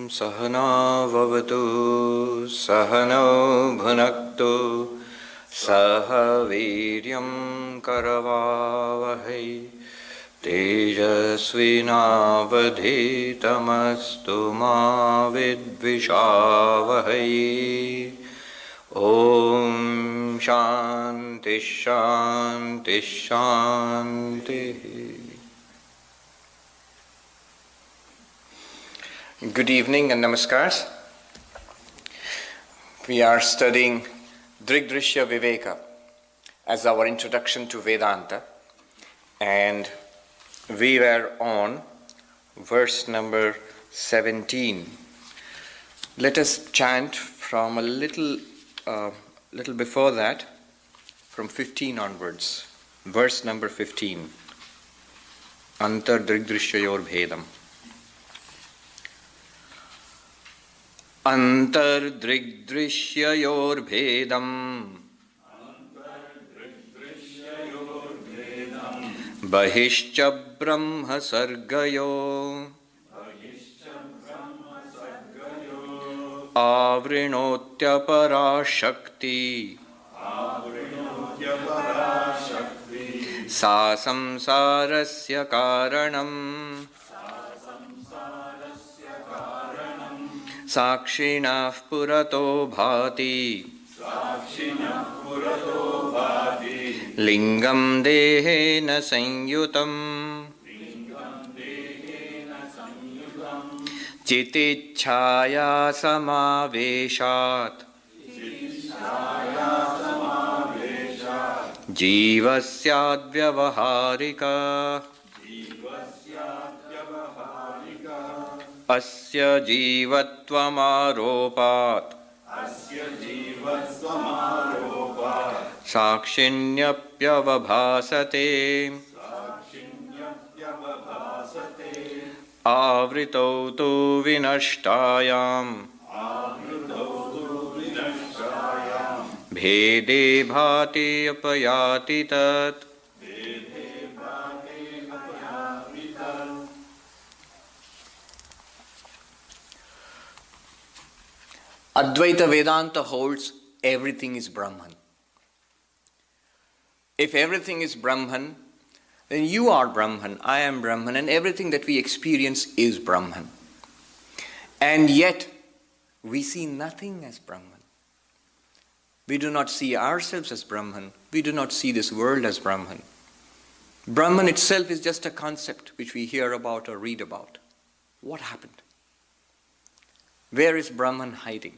Sahana vavatu sahano bhunaktu saha viryam karavavahai tejasvinavadhitamastu ma vidvishavahai. Om Shanti Shanti Shanti. Good evening and namaskars. We are studying Drigdrishya Viveka as our introduction to Vedanta, and we were on verse number 17. Let us chant from a little before that, from 15 onwards. Verse number 15. Antar Drigdrishyayor Bhedam. Antar Drigdrishyayor Bhedam Bahishcha Brahma Sargayo Avrinotya Parashakti Sa Samsarasya Karanam Sakshinah Purato Bhati Lingam Dehena Sanyutam Chitichhaya Samaveshat Jivasyadvyavaharika Asya jivatvamaropat Sakshinyapyavabhasate Avrito tu vinashtayam Bhede bhati apayati tat. Advaita Vedanta holds everything is Brahman. If everything is Brahman, then you are Brahman, I am Brahman, and everything that we experience is Brahman. And yet, we see nothing as Brahman. We do not see ourselves as Brahman. We do not see this world as Brahman. Brahman itself is just a concept which we hear about or read about. What happened? Where is Brahman hiding?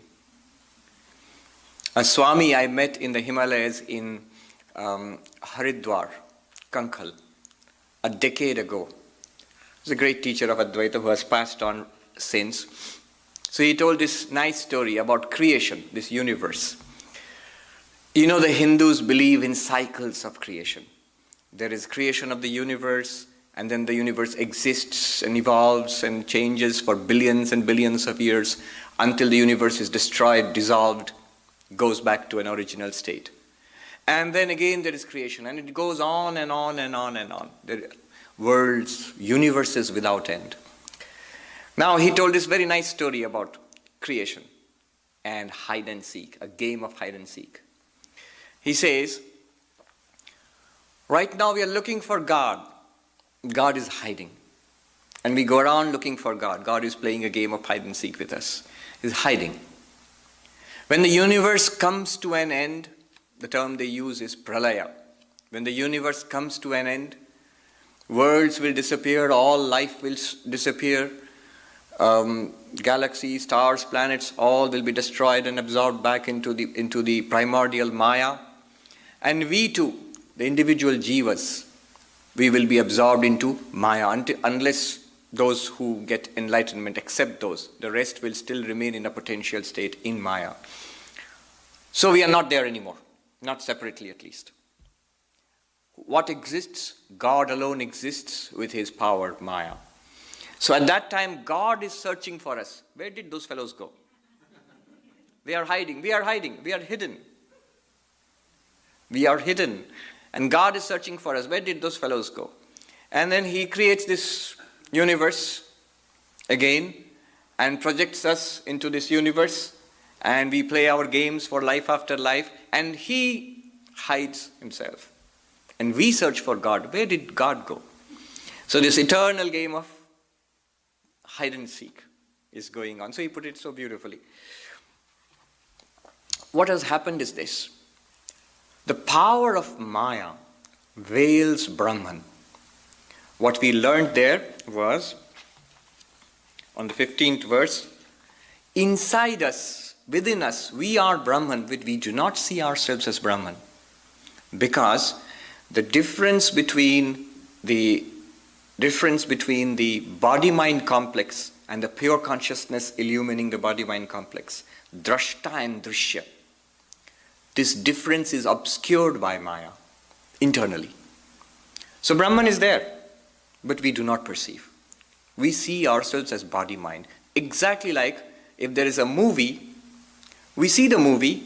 A Swami I met in the Himalayas in Haridwar, Kankhal, a decade ago. He's a great teacher of Advaita who has passed on since. So he told this nice story about creation, this universe. You know, the Hindus believe in cycles of creation. There is creation of the universe, and then the universe exists and evolves and changes for billions and billions of years until the universe is destroyed, dissolved, goes back to an original state. And then again there is creation, and it goes on and on and on and on. There are worlds, universes without end. Now he told this very nice story about creation and hide and seek, a game of hide and seek. He says, right now we are looking for God. God is hiding. And we go around looking for God. God is playing a game of hide and seek with us. He's hiding. When the universe comes to an end, the term they use is pralaya. When the universe comes to an end, worlds will disappear, all life will disappear, galaxies, stars, planets, all will be destroyed and absorbed back into the primordial Maya. And we too, the individual jivas, we will be absorbed into Maya unless those who get enlightenment accept those. The rest will still remain in a potential state in Maya. So we are not there anymore, not separately at least. What exists? God alone exists with his power, Maya. So at that time, God is searching for us. Where did those fellows go? They are hiding, we are hiding, we are hidden. We are hidden. And God is searching for us. Where did those fellows go? And then he creates this universe again, and projects us into this universe, and we play our games for life after life, and he hides himself. And we search for God. Where did God go? So this eternal game of hide and seek is going on. So he put it so beautifully. What has happened is this. The power of Maya veils Brahman. What we learned there was, on the 15th verse, inside us, within us, we are Brahman, but we do not see ourselves as Brahman. Because the difference between the body-mind complex and the pure consciousness illumining the body-mind complex, drashta and drishya, this difference is obscured by Maya internally. So Brahman is there, but we do not perceive. We see ourselves as body-mind. Exactly like if there is a movie, we see the movie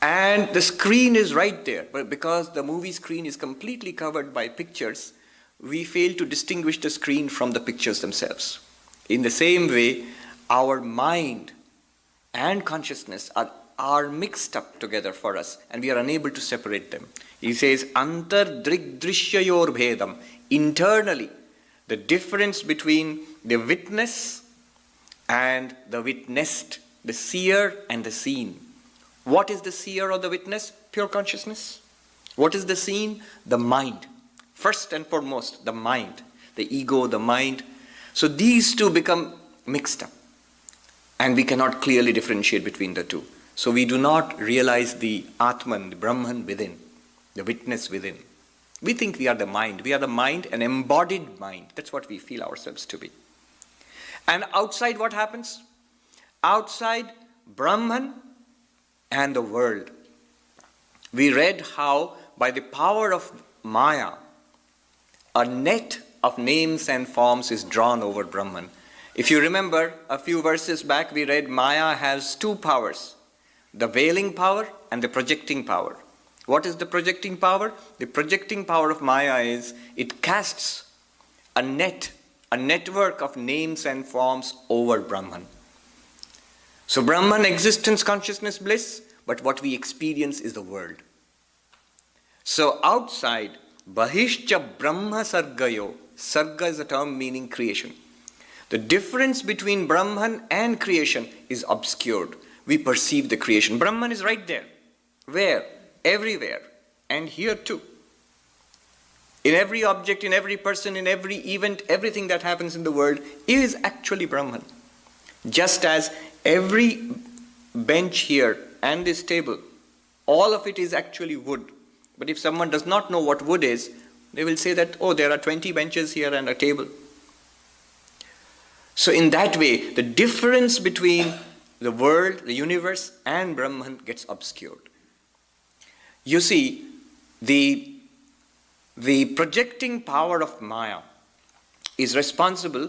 and the screen is right there. But because the movie screen is completely covered by pictures, we fail to distinguish the screen from the pictures themselves. In the same way, our mind and consciousness are mixed up together for us, and we are unable to separate them. He says, Antar drig drishyayor bhedam. Internally, the difference between the witness and the witnessed, the seer and the seen. What is the seer or the witness? Pure consciousness. What is the seen? The mind. First and foremost, the mind. The ego, the mind. So these two become mixed up. And we cannot clearly differentiate between the two. So we do not realize the Atman, the Brahman within, the witness within. We think we are the mind. We are the mind, an embodied mind. That's what we feel ourselves to be. And outside what happens? Outside Brahman and the world. We read how by the power of Maya, a net of names and forms is drawn over Brahman. If you remember, a few verses back we read Maya has two powers, the veiling power and the projecting power. What is the projecting power? The projecting power of Maya is it casts a network of names and forms over Brahman. So Brahman, existence, consciousness, bliss, but what we experience is the world. So outside, Bahishcha Brahma Sargayo, Sarga is a term meaning creation. The difference between Brahman and creation is obscured. We perceive the creation. Brahman is right there. Where? Everywhere. And here too. In every object, in every person, in every event, everything that happens in the world is actually Brahman. Just as every bench here and this table, all of it is actually wood. But if someone does not know what wood is, they will say that, oh, there are 20 benches here and a table. So in that way, the difference between the world, the universe, and Brahman gets obscured. You see, the projecting power of Maya is responsible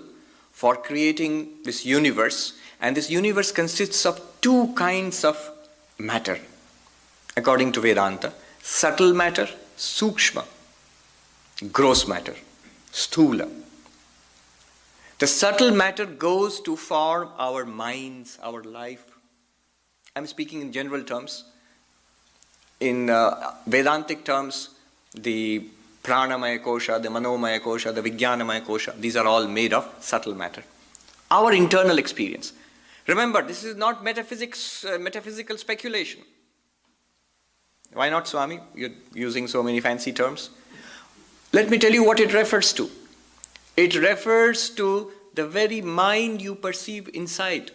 for creating this universe, and this universe consists of two kinds of matter, according to Vedanta: subtle matter, sukshma, gross matter, sthula. The subtle matter goes to form our minds, our life. I'm speaking in general terms. In Vedantic terms, the pranamaya kosha, the manomaya kosha, the vijnanamaya kosha, these are all made of subtle matter. Our internal experience. Remember, this is not metaphysical speculation. Why not, Swami? You're using so many fancy terms. Let me tell you what it refers to. It refers to the very mind you perceive inside.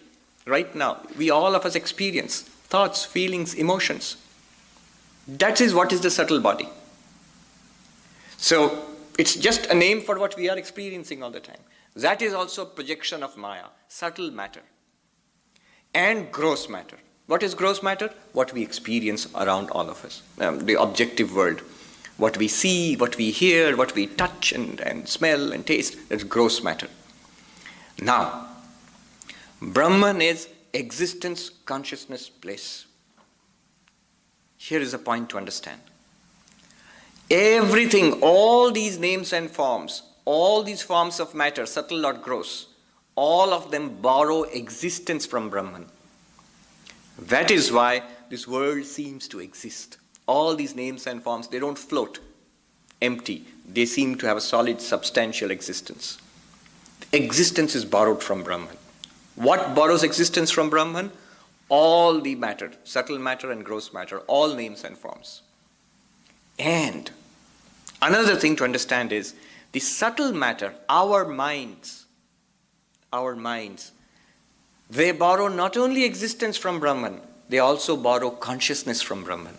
Right now, we all of us experience thoughts, feelings, emotions. That is what is the subtle body. So, it's just a name for what we are experiencing all the time. That is also a projection of Maya, subtle matter. And gross matter. What is gross matter? What we experience around all of us. The objective world. What we see, what we hear, what we touch and smell and taste. That's gross matter. Now, Brahman is existence, consciousness, bliss. Here is a point to understand. Everything, all these names and forms, all these forms of matter, subtle or gross, All of them borrow existence from Brahman. That is why this world seems to exist. All these names and forms, they don't float empty. They seem to have a solid, substantial existence. Existence is borrowed from Brahman. What borrows existence from Brahman? All the matter, subtle matter and gross matter, all names and forms. And another thing to understand is the subtle matter, our minds, they borrow not only existence from Brahman, they also borrow consciousness from Brahman.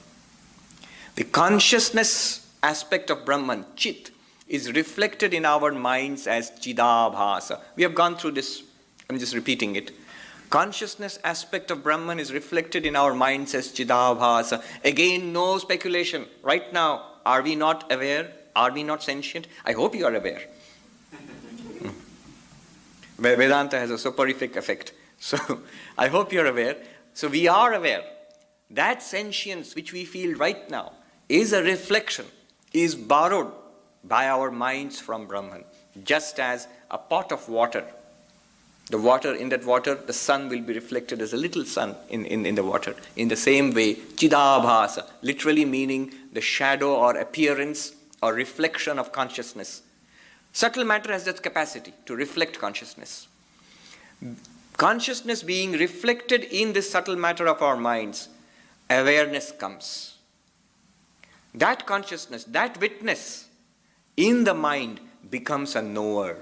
The consciousness aspect of Brahman, Chit, is reflected in our minds as Chidabhasa. We have gone through this, I'm just repeating it. Consciousness aspect of Brahman is reflected in our minds as Chidabhasa. Again, no speculation. Right now, are we not aware? Are we not sentient? I hope you are aware. Vedanta has a soporific effect. So, I hope you're aware. So, we are aware. That sentience which we feel right now is a reflection, is borrowed by our minds from Brahman. Just as a pot of water, in that water, the sun will be reflected as a little sun in the water. In the same way, Chidabhasa, literally meaning the shadow or appearance or reflection of consciousness. Subtle matter has that capacity to reflect consciousness. Consciousness being reflected in this subtle matter of our minds, awareness comes. That consciousness, that witness in the mind becomes a knower.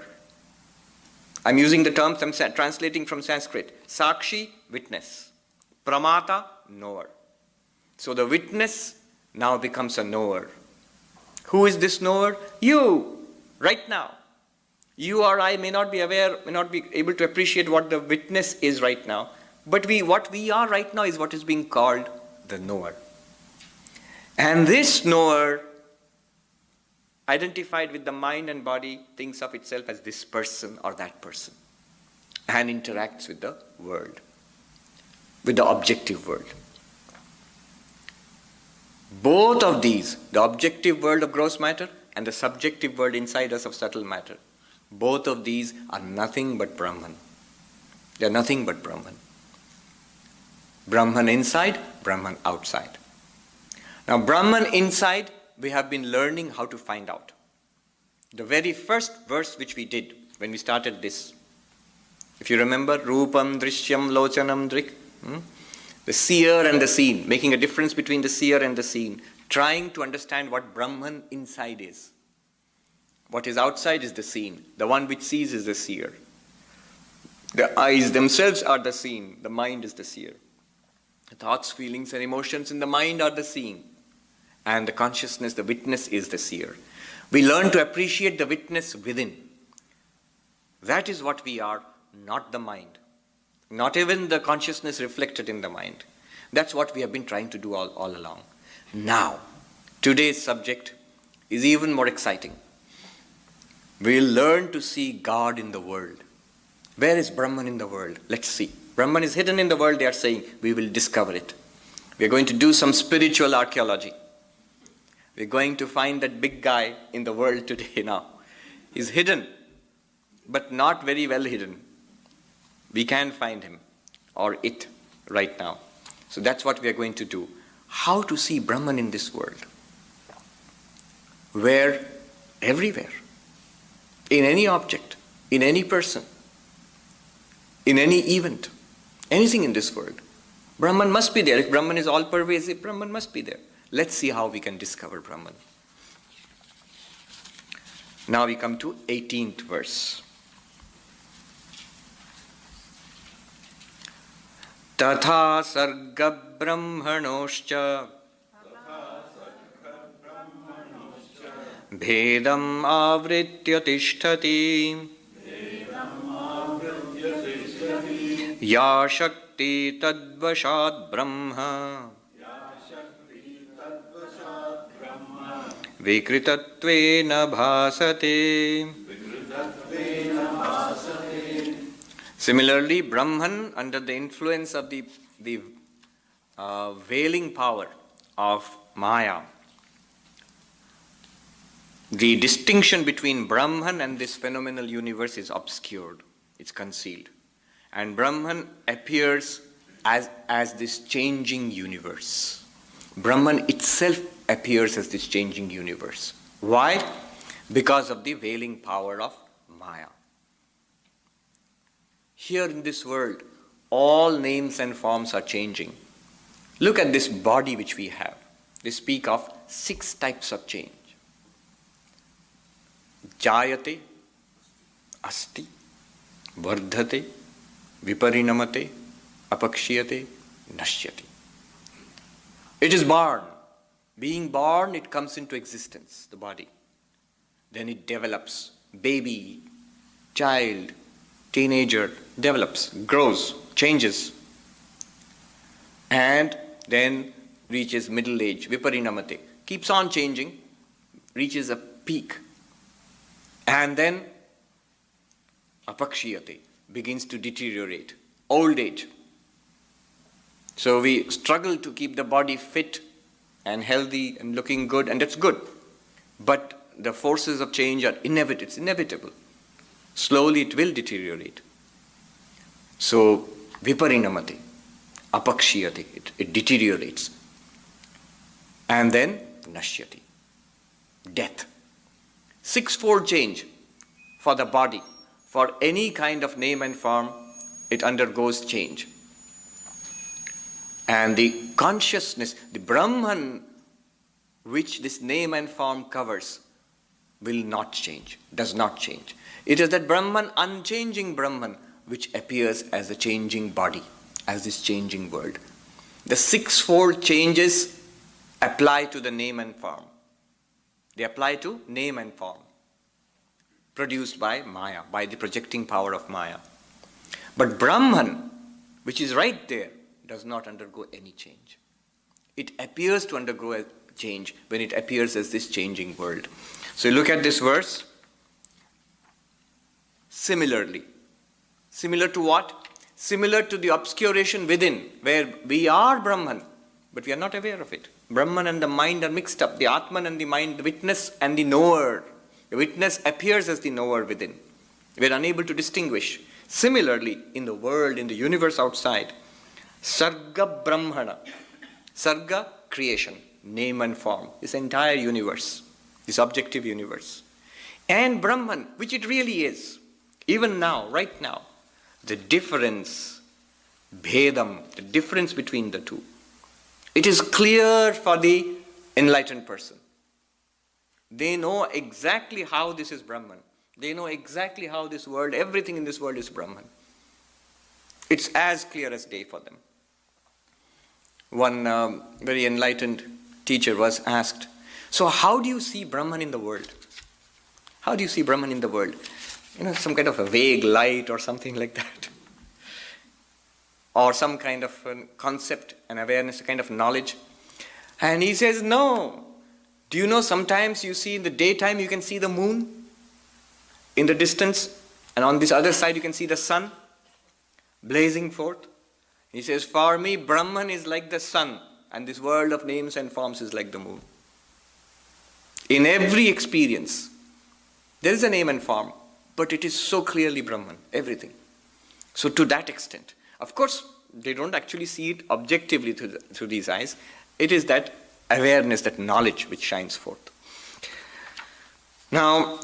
I'm using the terms I'm translating from Sanskrit. Sakshi, witness. Pramata, knower. So the witness now becomes a knower. Who is this knower? You, right now. You or I may not be aware, may not be able to appreciate what the witness is right now. But what we are right now is what is being called the knower. And this knower, identified with the mind and body, thinks of itself as this person or that person and interacts with the world, with the objective world. Both of these, the objective world of gross matter and the subjective world inside us of subtle matter, both of these are nothing but Brahman. They are nothing but Brahman. Brahman inside, Brahman outside. Now, Brahman inside, we have been learning how to find out. The very first verse which we did when we started this, if you remember, Rupam Drishyam Lochanam Drik, the seer and the seen, making a difference between the seer and the seen, trying to understand what Brahman inside is. What is outside is the seen. The one which sees is the seer. The eyes themselves are the seen. The mind is the seer. The thoughts, feelings, and emotions in the mind are the seen. And the consciousness, the witness, is the seer. We learn to appreciate the witness within. That is what we are, not the mind. Not even the consciousness reflected in the mind. That's what we have been trying to do all along. Now, today's subject is even more exciting. We'll learn to see God in the world. Where is Brahman in the world? Let's see. Brahman is hidden in the world, they are saying. We will discover it. We're going to do some spiritual archaeology. We're going to find that big guy in the world today now. He's hidden, but not very well hidden. We can find him or it right now. So that's what we are going to do. How to see Brahman in this world? Where? Everywhere. In any object, in any person, in any event, anything in this world. Brahman must be there. If Brahman is all-pervasive, Brahman must be there. Let's see how we can discover Brahman. Now we come to 18th verse. Tatha sarga brahmanoscha bhedam avritya tishtati ya shakti tadvashat brahma vikritattvena bhasate. Similarly, Brahman, under the influence of the veiling power of Maya, the distinction between Brahman and this phenomenal universe is obscured. It's concealed. And Brahman appears as this changing universe. Brahman itself appears as this changing universe. Why? Because of the veiling power of Maya. Here in this world, all names and forms are changing. Look at this body which we have. They speak of 6 types of change. Jayate, Asti, Vardhate, Viparinamate, Apakshiyate, Nashyate. It is born. Being born, it comes into existence, the body. Then it develops. Baby, child, teenager, develops, grows, changes. And then reaches middle age, Viparinamate. Keeps on changing, reaches a peak. And then Apakshiyate, begins to deteriorate. Old age. So we struggle to keep the body fit and healthy and looking good, and that's good. But the forces of change are inevitable. It's inevitable. Slowly it will deteriorate. So Viparinamate, Apakshiyate, it deteriorates. And then Nashyati, death. 6-fold change for the body. For any kind of name and form, it undergoes change. And the consciousness, the Brahman, which this name and form covers, will not change, does not change. It is that Brahman, unchanging Brahman, which appears as a changing body, as this changing world. The 6-fold changes apply to the name and form. They apply to name and form, produced by Maya, by the projecting power of Maya. But Brahman, which is right there, does not undergo any change. It appears to undergo a change when it appears as this changing world. So you look at this verse. Similarly. Similar to what? Similar to the obscuration within, where we are Brahman, but we are not aware of it. Brahman and the mind are mixed up. The Atman and the mind, the witness and the knower. The witness appears as the knower within. We are unable to distinguish. Similarly, in the world, in the universe outside, Sarga Brahmana, Sarga, creation, name and form, this entire universe, this objective universe. And Brahman, which it really is, even now, right now, the difference, Bhedam, the difference between the two. It is clear for the enlightened person. They know exactly how this is Brahman. They know exactly how this world, everything in this world is Brahman. It's as clear as day for them. One very enlightened teacher was asked, so how do you see Brahman in the world? How do you see Brahman in the world? Some kind of a vague light or something like that. Or some kind of concept, an awareness, a kind of knowledge. And he says, no. Do you know sometimes you see in the daytime you can see the moon in the distance, and on this other side you can see the sun blazing forth? He says, for me, Brahman is like the sun, and this world of names and forms is like the moon. In every experience, there is a name and form, but it is so clearly Brahman, everything. So to that extent, of course, they don't actually see it objectively through these eyes. It is that awareness, that knowledge which shines forth. Now,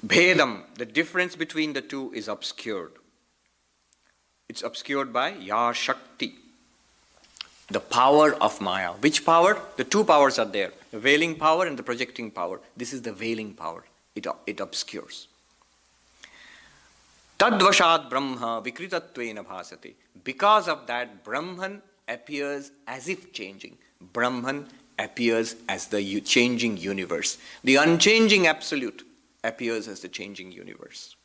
Bhedam, the difference between the two is obscured. It's obscured by Ya Shakti, the power of Maya. Which power? The two powers are there, the veiling power and the projecting power. This is the veiling power. It obscures. Tadvashat Brahma Vikritattvena bhasate. Because of that, Brahman appears as if changing. Brahman appears as the changing universe. The unchanging absolute appears as the changing universe.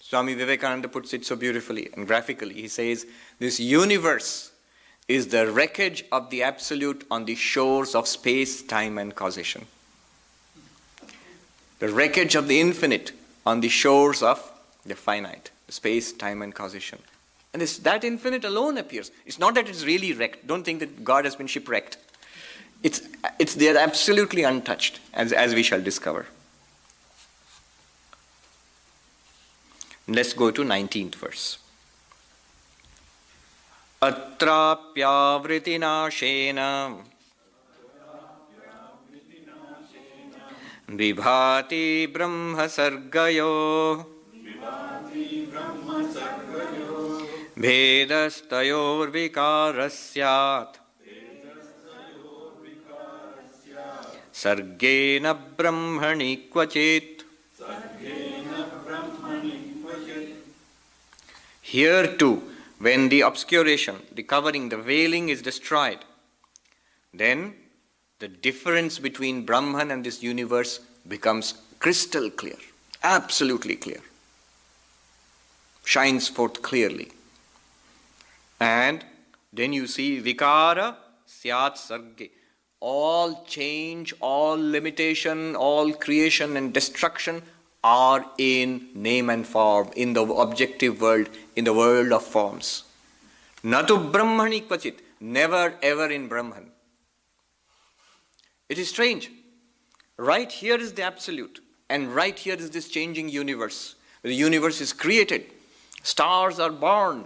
Swami Vivekananda puts it so beautifully and graphically. He says, this universe is the wreckage of the absolute on the shores of space, time and causation. The wreckage of the infinite on the shores of the finite, space, time and causation. And that infinite alone appears. It's not that it's really wrecked. Don't think that God has been shipwrecked. It's there absolutely untouched, as we shall discover. Let's go to 19th verse. Atrapyavriti Vibhati Brahma Sargayo Vedastayor Vikarasyat Sargena Brahmani Kvachit. Here too, when the obscuration, the covering, the veiling is destroyed, then the difference between Brahman and this universe becomes crystal clear, absolutely clear, shines forth clearly. And then you see Vikara Syat Sarge. All change, all limitation, all creation and destruction are in name and form, in the objective world, in the world of forms. Natu Brahmani Kvachit, never ever in Brahman. It is strange. Right here is the absolute, and right here is this changing universe. The universe is created, stars are born,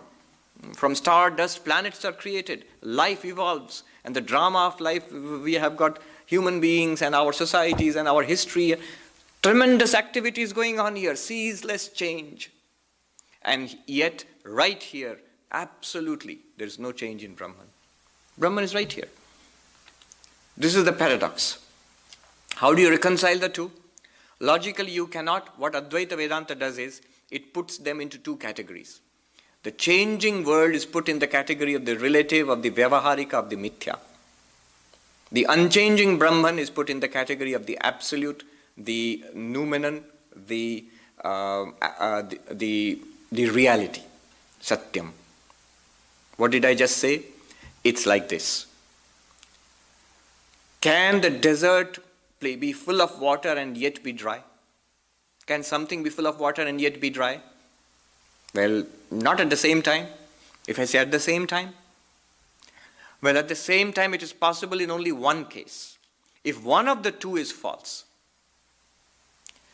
from stardust planets are created, life evolves, and the drama of life, we have got human beings and our societies and our history, tremendous activities going on here, ceaseless change. And yet, right here, absolutely, there is no change in Brahman. Brahman is right here. This is the paradox. How do you reconcile the two? Logically, you cannot. What Advaita Vedanta does is, it puts them into two categories. The changing world is put in the category of the relative, of the Vyavaharika, of the Mithya. The unchanging Brahman is put in the category of the absolute, the noumenon, the reality, Satyam. What did I just say? It's like this. Can the desert be full of water and yet be dry? Can something be full of water and yet be dry? Well, not at the same time. If I say at the same time, well, at the same time it is possible in only one case. If one of the two is false,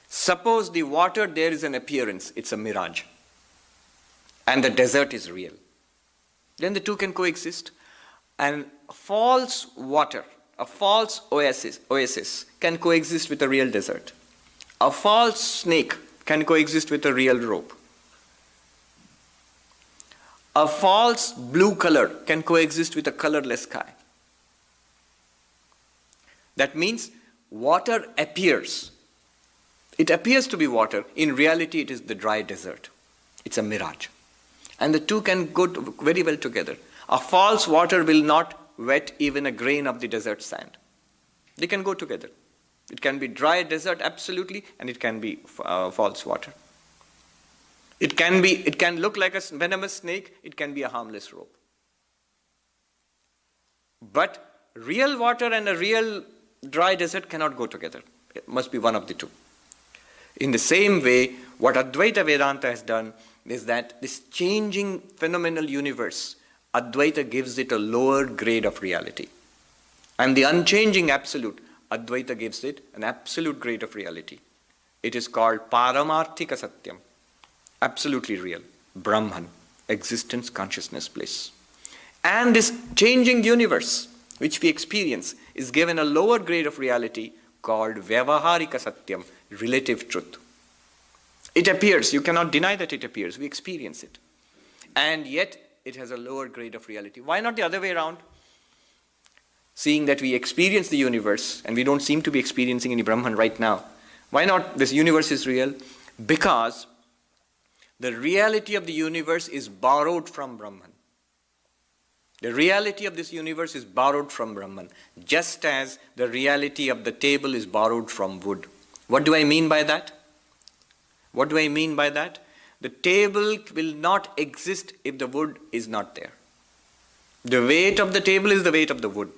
suppose the water there is an appearance, it's a mirage, and the desert is real, then the two can coexist. And false water, a false oasis can coexist with a real desert. A false snake can coexist with a real rope. A false blue color can coexist with a colorless sky. That means water appears. It appears to be water. In reality, it is the dry desert. It's a mirage. And the two can go very well together. A false water will not wet even a grain of the desert sand. They can go together. It can be dry desert absolutely, and it can be false water. It can look like a venomous snake, it can be a harmless rope. But real water and a real dry desert cannot go together. It must be one of the two. In the same way, what Advaita Vedanta has done is that this changing phenomenal universe, Advaita gives it a lower grade of reality. And the unchanging absolute, Advaita gives it an absolute grade of reality. It is called Paramarthika Satyam. Absolutely real. Brahman. Existence, consciousness, bliss. And this changing universe, which we experience, is given a lower grade of reality called Vyavaharika Satyam, relative truth. It appears, you cannot deny that it appears, we experience it. And yet, it has a lower grade of reality. Why not the other way around? Seeing that we experience the universe, and we don't seem to be experiencing any Brahman right now. Why not this universe is real? Because the reality of the universe is borrowed from Brahman. The reality of this universe is borrowed from Brahman, just as the reality of the table is borrowed from wood. What do I mean by that? What do I mean by that? The table will not exist if the wood is not there. The weight of the table is the weight of the wood.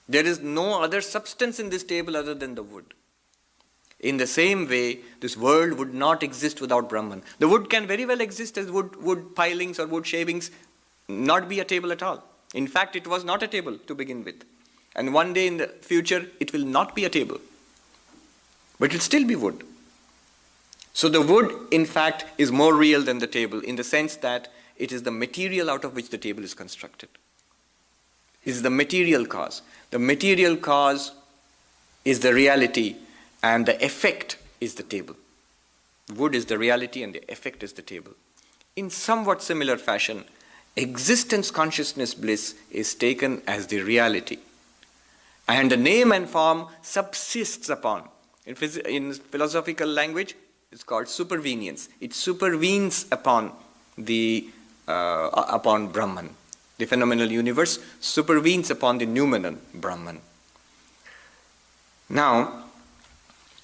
There is no other substance in this table other than the wood. In the same way, this world would not exist without Brahman. The wood can very well exist as wood pilings or wood shavings, not be a table at all. In fact, it was not a table to begin with. And one day in the future, it will not be a table. But it will still be wood. So the wood, in fact, is more real than the table in the sense that it is the material out of which the table is constructed. It is the material cause. The material cause is the reality and the effect is the table. Wood is the reality and the effect is the table. In somewhat similar fashion, existence consciousness bliss is taken as the reality. And the name and form subsists upon. In philosophical language, it's called supervenience. It supervenes upon upon Brahman. The phenomenal universe supervenes upon the noumenal Brahman. Now,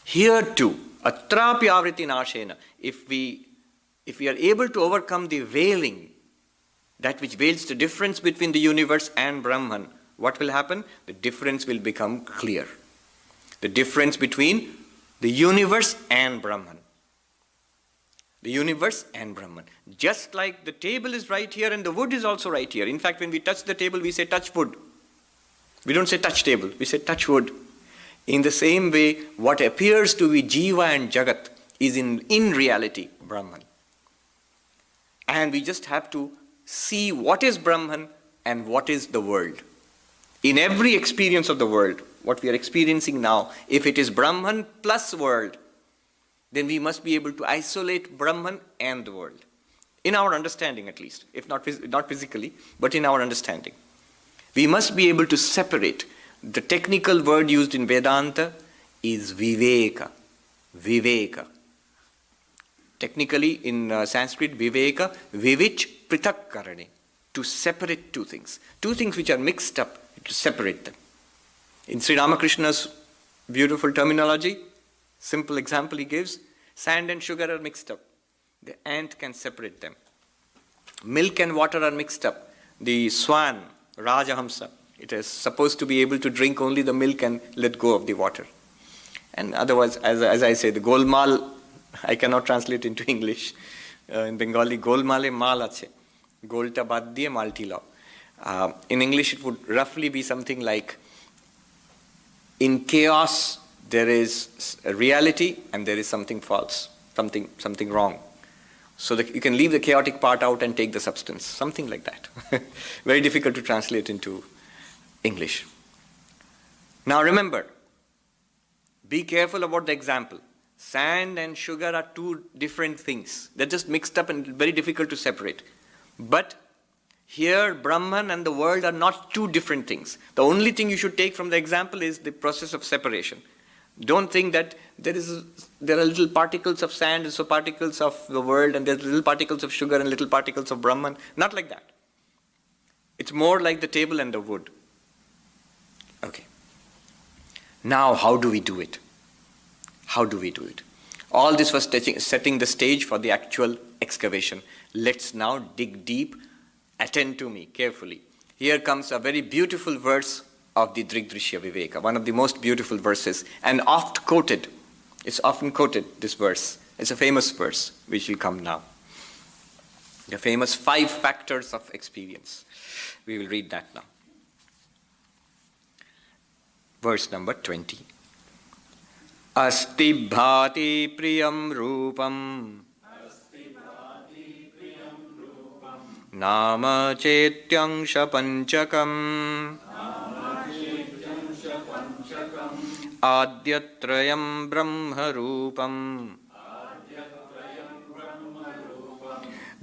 here too, atrapi avriti nashena, if we are able to overcome the veiling, that which veils the difference between the universe and Brahman, what will happen? The difference will become clear. The difference between the universe and Brahman. The universe and Brahman. Just like the table is right here and the wood is also right here. In fact, when we touch the table, we say touch wood. We don't say touch table, we say touch wood. In the same way, what appears to be Jiva and Jagat is in reality Brahman. And we just have to see what is Brahman and what is the world. In every experience of the world, what we are experiencing now, if it is Brahman plus world, then we must be able to isolate Brahman and the world. In our understanding at least, if not physically, but in our understanding. We must be able to separate. The technical word used in Vedanta is viveka. Viveka. Technically in Sanskrit, viveka, vivich pritak karane. To separate two things. Two things which are mixed up, to separate them. In Sri Ramakrishna's beautiful terminology, simple example he gives, sand and sugar are mixed up. The ant can separate them. Milk and water are mixed up. The swan, Rajahamsa, it is supposed to be able to drink only the milk and let go of the water. And otherwise, as I say, the golmal, I cannot translate into English. In Bengali, golmale mal ache. Golta bad diye malti law. In English, it would roughly be something like, in chaos, there is a reality and there is something false, something wrong. So that you can leave the chaotic part out and take the substance, something like that. Very difficult to translate into English. Now remember, be careful about the example. Sand and sugar are two different things. They're just mixed up and very difficult to separate. But here, Brahman and the world are not two different things. The only thing you should take from the example is the process of separation. Don't think that there are little particles of sand and so particles of the world and there's little particles of sugar and little particles of Brahman. Not like that. It's more like the table and the wood. Okay. Now, how do we do it? How do we do it? All this was setting the stage for the actual excavation. Let's now dig deep. Attend to me carefully. Here comes a very beautiful verse of the Drigdrishya Viveka, one of the most beautiful verses, and oft quoted. It's often quoted, this verse. It's a famous verse, which will come now. The famous 5 factors of experience. We will read that now. Verse number 20. Asti bhati priyam rupam Nama chetyangsha panchakam Adyatrayam brahma rupam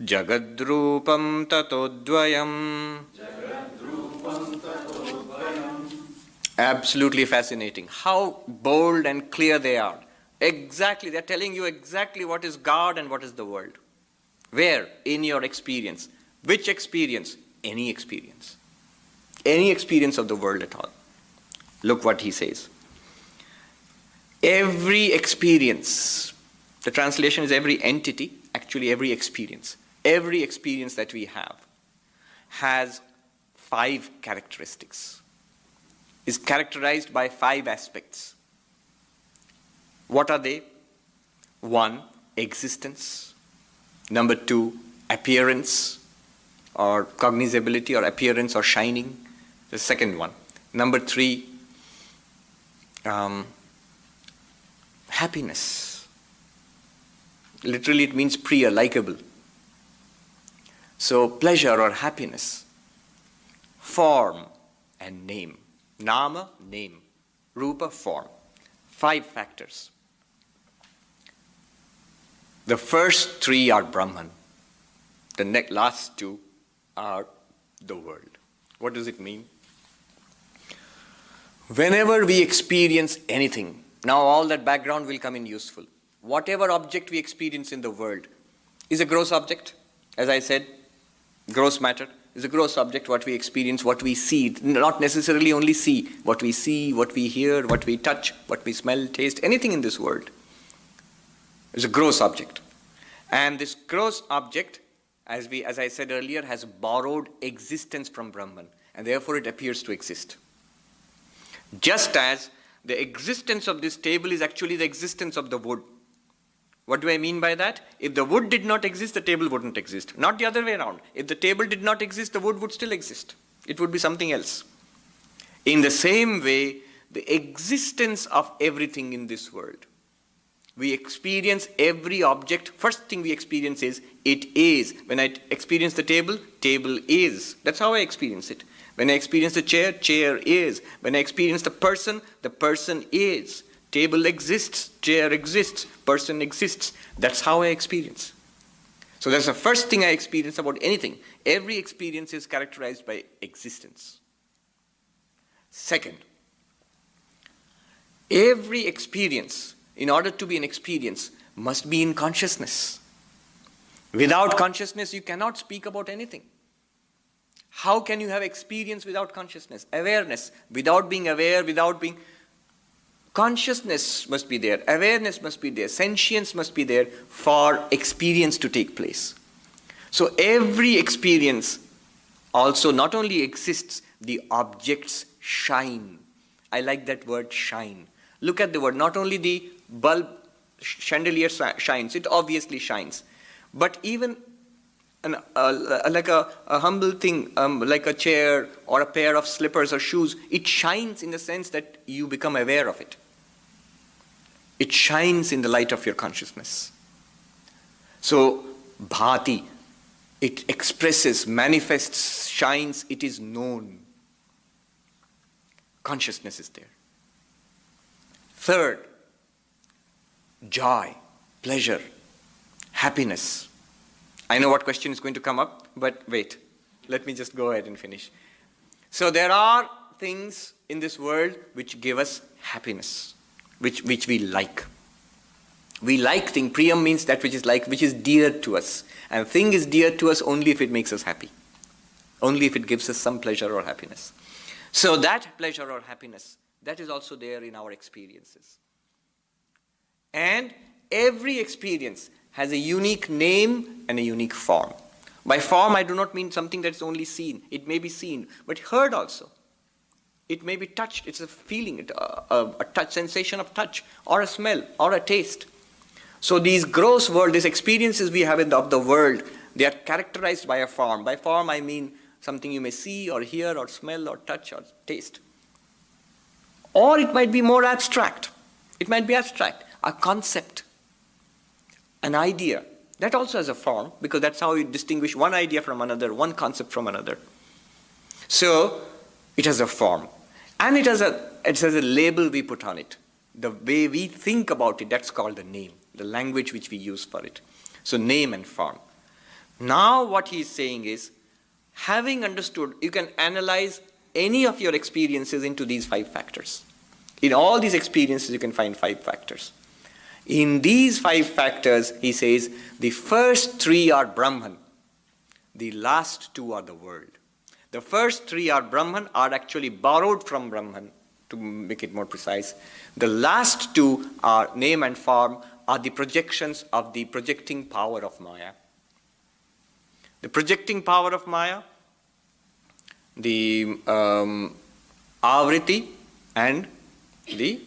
Jagadrupam tatodvayam. Absolutely fascinating. How bold and clear they are. Exactly, they're telling you exactly what is God and what is the world. Where? In your experience. Which experience? Any experience. Any experience of the world at all. Look what he says. Every experience, the translation is every entity, actually every experience. Every experience that we have has 5 characteristics. Is characterized by 5 aspects. What are they? 1, existence. Number 2, appearance or cognizability or appearance or shining. The second one. Number 3, happiness. Literally it means priya, likable. So pleasure or happiness. Form and name. Nama, name. Rupa, form. 5 factors. The first 3 are Brahman. The last 2 are the world. What does it mean? Whenever we experience anything, now all that background will come in useful. Whatever object we experience in the world is a gross object. As I said, gross matter is a gross object, what we experience, what we see, not necessarily only see, what we hear, what we touch, what we smell, taste, anything in this world is a gross object. And this gross object, as I said earlier, has borrowed existence from Brahman, and therefore it appears to exist. Just as the existence of this table is actually the existence of the wood. What do I mean by that? If the wood did not exist, the table wouldn't exist. Not the other way around. If the table did not exist, the wood would still exist. It would be something else. In the same way, the existence of everything in this world. We experience every object. First thing we experience is, it is. When I experience the table, table is. That's how I experience it. When I experience the chair, chair is. When I experience the person is. Table exists, chair exists, person exists. That's how I experience. So that's the first thing I experience about anything. Every experience is characterized by existence. Second, every experience, in order to be an experience, must be in consciousness. Without consciousness, you cannot speak about anything. How can you have experience without consciousness? Awareness. Without being aware, consciousness must be there, awareness must be there, sentience must be there for experience to take place. So every experience also not only exists, the objects shine. I like that word, shine. Look at the word, not only the bulb chandelier shines, it obviously shines, but even like a humble thing, like a chair or a pair of slippers or shoes, it shines in the sense that you become aware of it. It shines in the light of your consciousness. So, bhati, it expresses, manifests, shines, it is known. Consciousness is there. Third, joy, pleasure, happiness. I know what question is going to come up, but wait. Let me just go ahead and finish. So there are things in this world which give us happiness, which we like. We like thing. Priyam means that which is like, which is dear to us. And thing is dear to us only if it makes us happy. Only if it gives us some pleasure or happiness. So that pleasure or happiness, that is also there in our experiences. And every experience has a unique name and a unique form. By form, I do not mean something that's only seen. It may be seen, but heard also. It may be touched. It's a feeling, a touch, sensation of touch, or a smell, or a taste. So these gross world, these experiences we have of the world, they are characterized by a form. By form, I mean something you may see, or hear, or smell, or touch, or taste. Or it might be more abstract. It might be abstract, a concept, an idea. That also has a form, because that's how you distinguish one idea from another, one concept from another. So, it has a form. And it has a label we put on it. The way we think about it, that's called the name, the language which we use for it. So, name and form. Now, what he is saying is, having understood, you can analyze any of your experiences into these 5 factors. In all these experiences, you can find 5 factors. In these 5 factors, he says, the first 3 are Brahman. The last 2 are the world. The first 3 are Brahman, are actually borrowed from Brahman, to make it more precise. The last 2 are name and form, are the projections of the projecting power of Maya. The projecting power of Maya, the avriti and the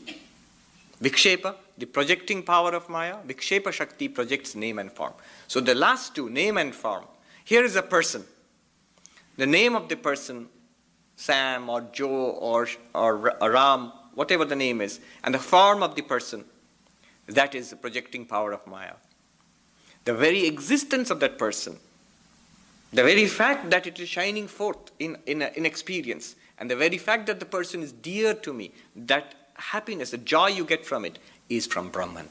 vikshepa. The projecting power of Maya, Vikshepa Shakti projects name and form. So the last 2, name and form. Here is a person. The name of the person, Sam or Joe or Ram, whatever the name is, and the form of the person, that is the projecting power of Maya. The very existence of that person, the very fact that it is shining forth in experience, and the very fact that the person is dear to me, that happiness, the joy you get from it, is from Brahman.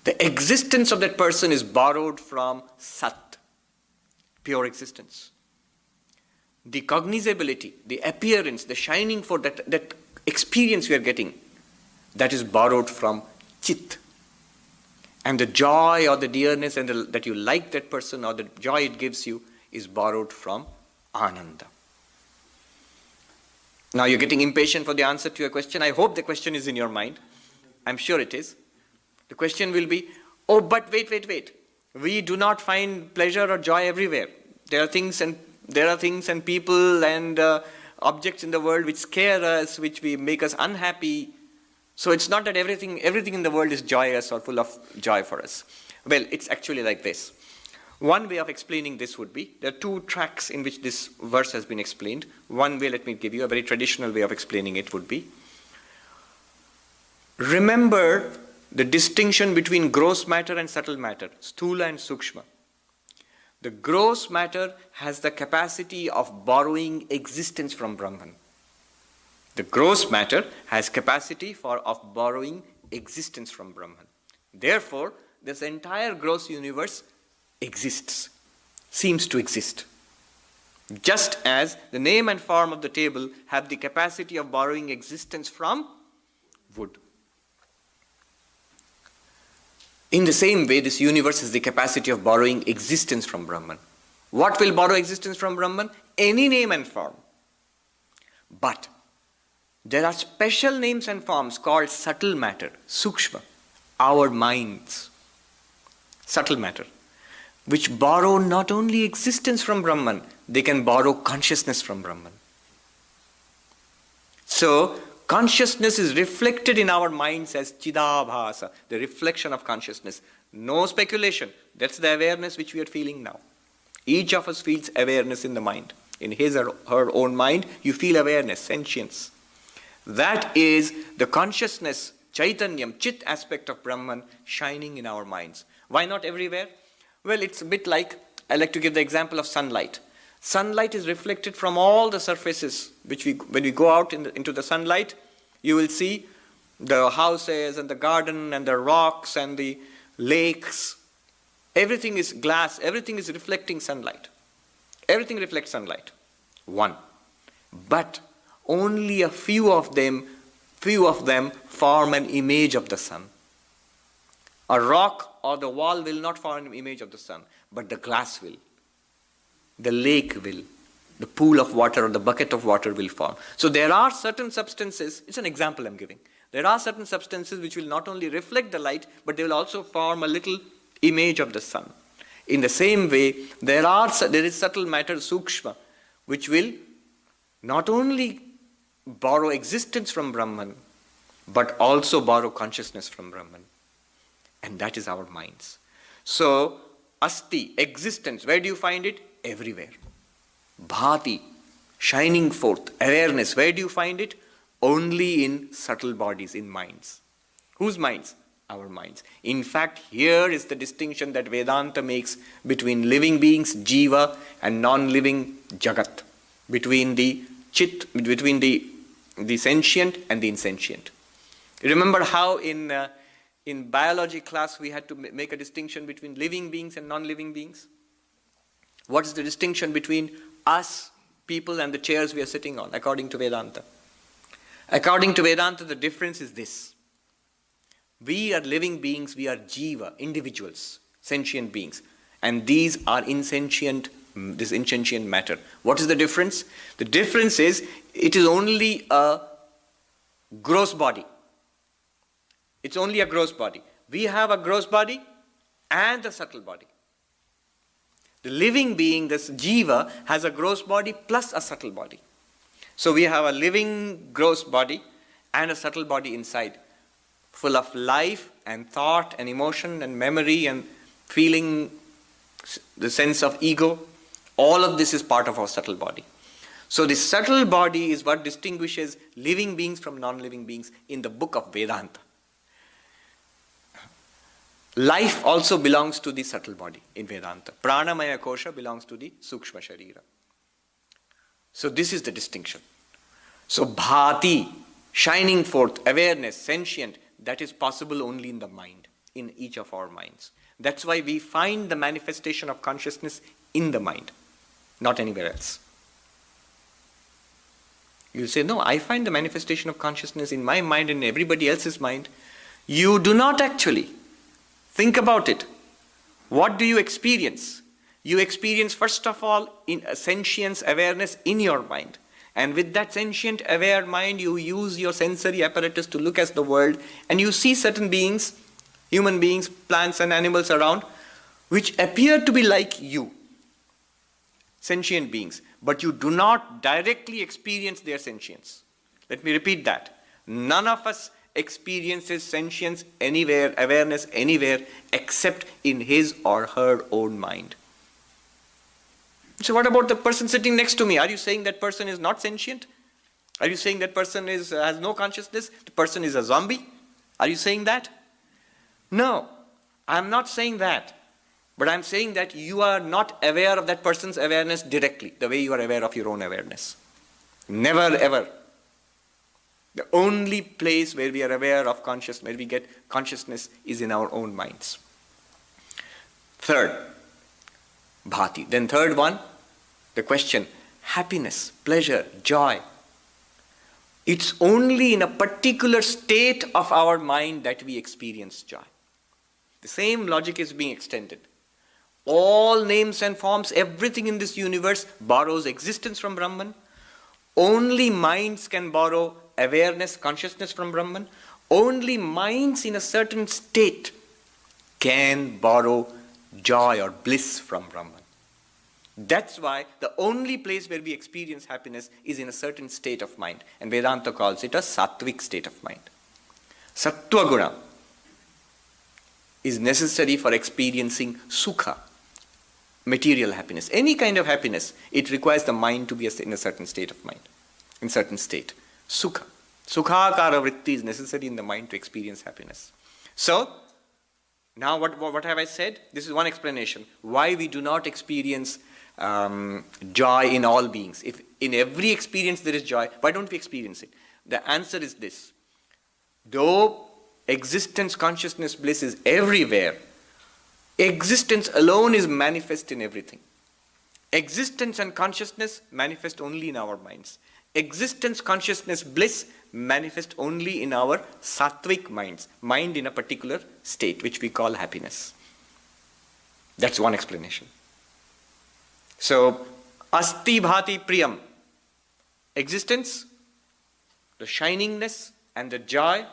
The existence of that person is borrowed from Sat, pure existence. The cognizability, the appearance, the shining forth, that experience we are getting, that is borrowed from Chit. And the joy or the dearness and that you like that person or the joy it gives you is borrowed from Ananda. Now you're getting impatient for the answer to your question. I hope the question is in your mind. I'm sure it is. The question will be, oh, but wait. We do not find pleasure or joy everywhere. There are things and people and objects in the world which scare us, which make us unhappy. So it's not that everything in the world is joyous or full of joy for us. Well, it's actually like this. One way of explaining this would be, there are two tracks in which this verse has been explained. One way, let me give you a very traditional way of explaining it would be, remember the distinction between gross matter and subtle matter, sthula and sukshma. The gross matter has the capacity of borrowing existence from Brahman. The gross matter has capacity of borrowing existence from Brahman. Therefore, this entire gross universe exists, seems to exist. Just as the name and form of the table have the capacity of borrowing existence from wood. In the same way, this universe has the capacity of borrowing existence from Brahman. What will borrow existence from Brahman? Any name and form. But there are special names and forms called subtle matter, sukshma, our minds, subtle matter, which borrow not only existence from Brahman, they can borrow consciousness from Brahman. So, consciousness is reflected in our minds as chidabhasa, the reflection of consciousness. No speculation. That's the awareness which we are feeling now. Each of us feels awareness in the mind. In his or her own mind, you feel awareness, sentience. That is the consciousness, chaitanyam, chit aspect of Brahman shining in our minds. Why not everywhere? Well, it's a bit like, I like to give the example of sunlight. Sunlight is reflected from all the surfaces, when we go out into the sunlight, you will see the houses and the garden and the rocks and the lakes. Everything is glass, everything is reflecting sunlight. Everything reflects sunlight. One. But only a few of them form an image of the sun. A rock or the wall will not form an image of the sun, but the glass will. The lake will. The pool of water or the bucket of water will form. So there are certain substances, it's an example I'm giving. There are certain substances which will not only reflect the light, but they will also form a little image of the sun. In the same way, there is subtle matter, sukshma, which will not only borrow existence from Brahman, but also borrow consciousness from Brahman. And that is our minds. So, Asti, existence, where do you find it? Everywhere. Bhati, shining forth, awareness, where do you find it? Only in subtle bodies, in minds. Whose minds? Our minds. In fact, here is the distinction that Vedanta makes between living beings, jiva, and non-living jagat. Between the chit, between the sentient and the insentient. Remember how in biology class we had to make a distinction between living beings and non-living beings? What is the distinction between us, people, and the chairs we are sitting on, according to Vedanta? According to Vedanta, the difference is this. We are living beings, we are jiva, individuals, sentient beings. And these are insentient matter. What is the difference? The difference is, it is only a gross body. It's only a gross body. We have a gross body and a subtle body. The living being, this jiva, has a gross body plus a subtle body. So we have a living gross body and a subtle body inside, full of life and thought and emotion and memory and feeling, the sense of ego. All of this is part of our subtle body. So the subtle body is what distinguishes living beings from non-living beings in the book of Vedanta. Life also belongs to the subtle body in Vedanta. Pranamaya kosha belongs to the sukshma sharira. So this is the distinction. So bhati, shining forth, awareness, sentient, that is possible only in the mind, in each of our minds. That's why we find the manifestation of consciousness in the mind, not anywhere else. You say, no, I find the manifestation of consciousness in my mind and everybody else's mind. You do not actually. Think about it. What do you experience? You experience, first of all, in a sentience, awareness in your mind. And with that sentient, aware mind, you use your sensory apparatus to look at the world, and you see certain beings, human beings, plants and animals around, which appear to be like you, sentient beings, but you do not directly experience their sentience. Let me repeat that. None of us experiences sentience anywhere, awareness anywhere, except in his or her own mind. So what about the person sitting next to me? Are you saying that person is not sentient? Are you saying that person has no consciousness? The person is a zombie? Are you saying that? No, I'm not saying that. But I'm saying that you are not aware of that person's awareness directly, the way you are aware of your own awareness. Never ever. The only place where we are aware of consciousness, where we get consciousness, is in our own minds. Third, bhati. Then third one, the question, happiness, pleasure, joy. It's only in a particular state of our mind that we experience joy. The same logic is being extended. All names and forms, everything in this universe borrows existence from Brahman. Only minds can borrow awareness, consciousness from Brahman. Only minds in a certain state can borrow joy or bliss from Brahman. That's why the only place where we experience happiness is in a certain state of mind. And Vedanta calls it a sattvic state of mind. Sattva guna is necessary for experiencing sukha, material happiness. Any kind of happiness, it requires the mind to be in a certain state of mind, in certain state. Sukha. Sukhakara vritti is necessary in the mind to experience happiness. So, now what have I said? This is one explanation. Why we do not experience joy in all beings. If in every experience there is joy, why don't we experience it? The answer is this. Though existence, consciousness, bliss is everywhere, existence alone is manifest in everything. Existence and consciousness manifest only in our minds. Existence, consciousness, bliss manifest only in our sattvic minds, mind in a particular state, which we call happiness. That's one explanation. So, Asti, bhati, priyam. Existence, the shiningness and the joy,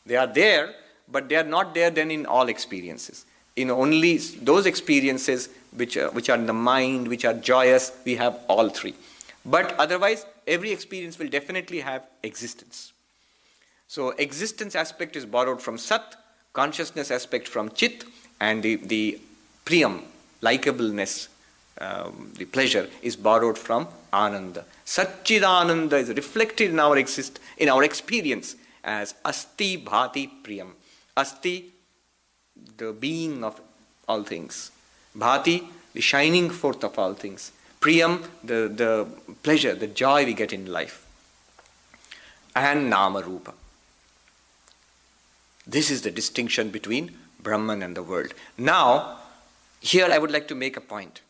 they are there, but they are not there then in all experiences. In only those experiences which are in the mind, which are joyous, we have all three. But otherwise, every experience will definitely have existence. So existence aspect is borrowed from Sat, consciousness aspect from Chit, and the priyam, likableness, the pleasure, is borrowed from Ananda. Satchidananda is reflected in our experience as Asti, bhati, priyam. Asti, the being of all things. Bhati, the shining forth of all things. Priyam, the pleasure, the joy we get in life. And Nama Rupa. This is the distinction between Brahman and the world. Now, here I would like to make a point.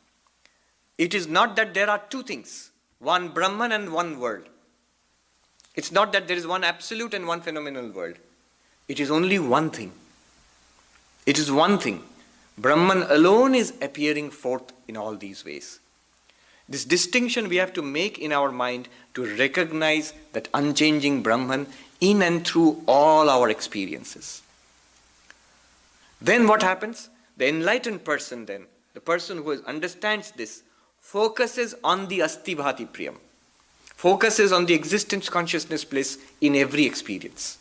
It is not that there are two things, one Brahman and one world. It's not that there is one absolute and one phenomenal world. It is only one thing. It is one thing. Brahman alone is appearing forth in all these ways. This distinction we have to make in our mind to recognize that unchanging Brahman in and through all our experiences. Then what happens? The enlightened person then, the person who understands this, focuses on the Asti Bhati Priyam, focuses on the existence, consciousness, bliss in every experience.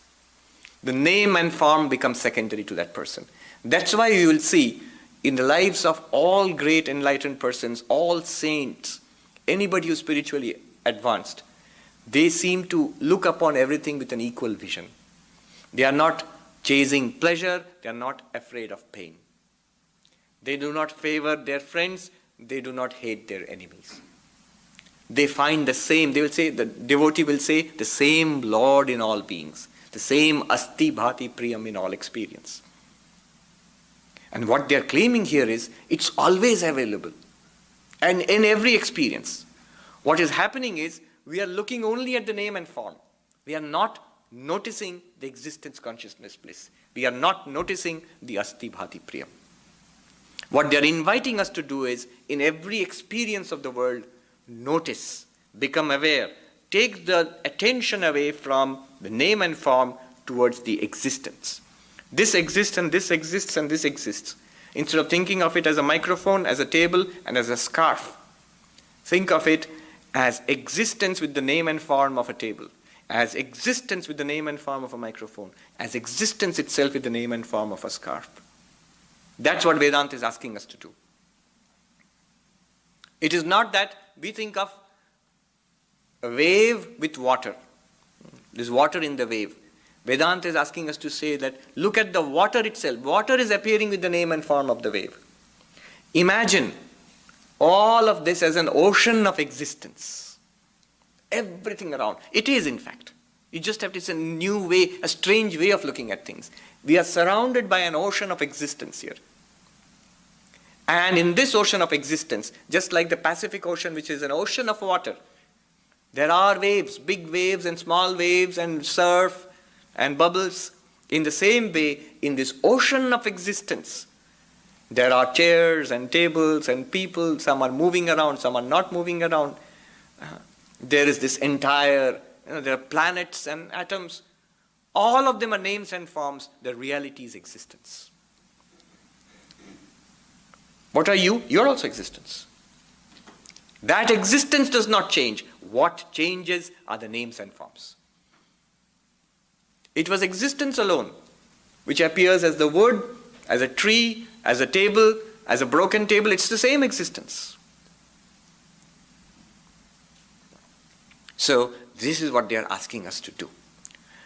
The name and form become secondary to that person. That's why you will see in the lives of all great enlightened persons, all saints, anybody who's spiritually advanced, they seem to look upon everything with an equal vision. They are not chasing pleasure, they are not afraid of pain. They do not favor their friends, they do not hate their enemies. They find the same, they will say, the devotee will say, the same Lord in all beings, the same Asti, bhati, priyam in all experience. And what they are claiming here is, it's always available. And in every experience. What is happening is, we are looking only at the name and form. We are not noticing the existence consciousness bliss. We are not noticing the Asti, bhati, priyam. What they are inviting us to do is, in every experience of the world, notice, become aware, take the attention away from the name and form towards the existence. This exists and this exists and this exists. Instead of thinking of it as a microphone, as a table, and as a scarf, think of it as existence with the name and form of a table, as existence with the name and form of a microphone, as existence itself with the name and form of a scarf. That's what Vedanta is asking us to do. It is not that we think of a wave with water. There's water in the wave. Vedanta is asking us to say that, look at the water itself. Water is appearing with the name and form of the wave. Imagine all of this as an ocean of existence. Everything around. It is, in fact. You just have to, it's a new way, a strange way of looking at things. We are surrounded by an ocean of existence here. And in this ocean of existence, just like the Pacific Ocean, which is an ocean of water, there are waves, big waves and small waves and surf and bubbles. In the same way, in this ocean of existence, there are chairs and tables and people. Some are moving around, some are not moving around. There is this entire, there are planets and atoms. All of them are names and forms. The reality is existence. What are you? You are also existence. That existence does not change. What changes are the names and forms. It was existence alone, which appears as the wood, as a tree, as a table, as a broken table. It's the same existence. So, this is what they are asking us to do.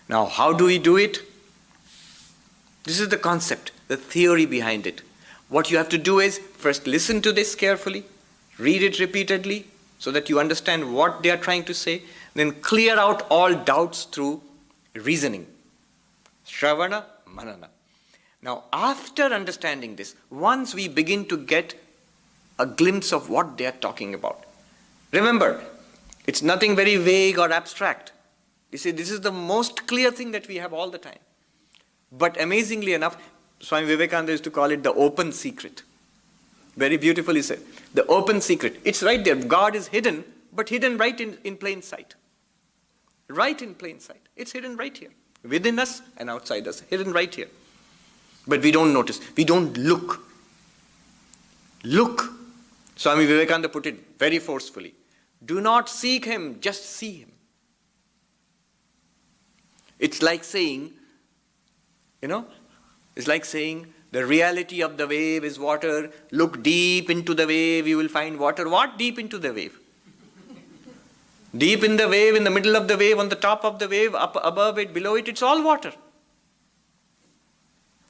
Now, how do we do it? This is the concept, the theory behind it. What you have to do is, first listen to this carefully, read it repeatedly, so that you understand what they are trying to say, then clear out all doubts through reasoning. Shravana, manana. Now, after understanding this, once we begin to get a glimpse of what they are talking about, remember, it's nothing very vague or abstract. You see, this is the most clear thing that we have all the time. But amazingly enough, Swami Vivekananda used to call it the open secret. Very beautifully said. The open secret. It's right there. God is hidden, but hidden right in plain sight. Right in plain sight. It's hidden right here. Within us and outside us. Hidden right here. But we don't notice. We don't look. Look. Swami Vivekananda put it very forcefully. Do not seek him, just see him. It's like saying, it's like saying, the reality of the wave is water. Look deep into the wave, you will find water. What deep into the wave? Deep in the wave, in the middle of the wave, on the top of the wave, up above it, below it, it's all water.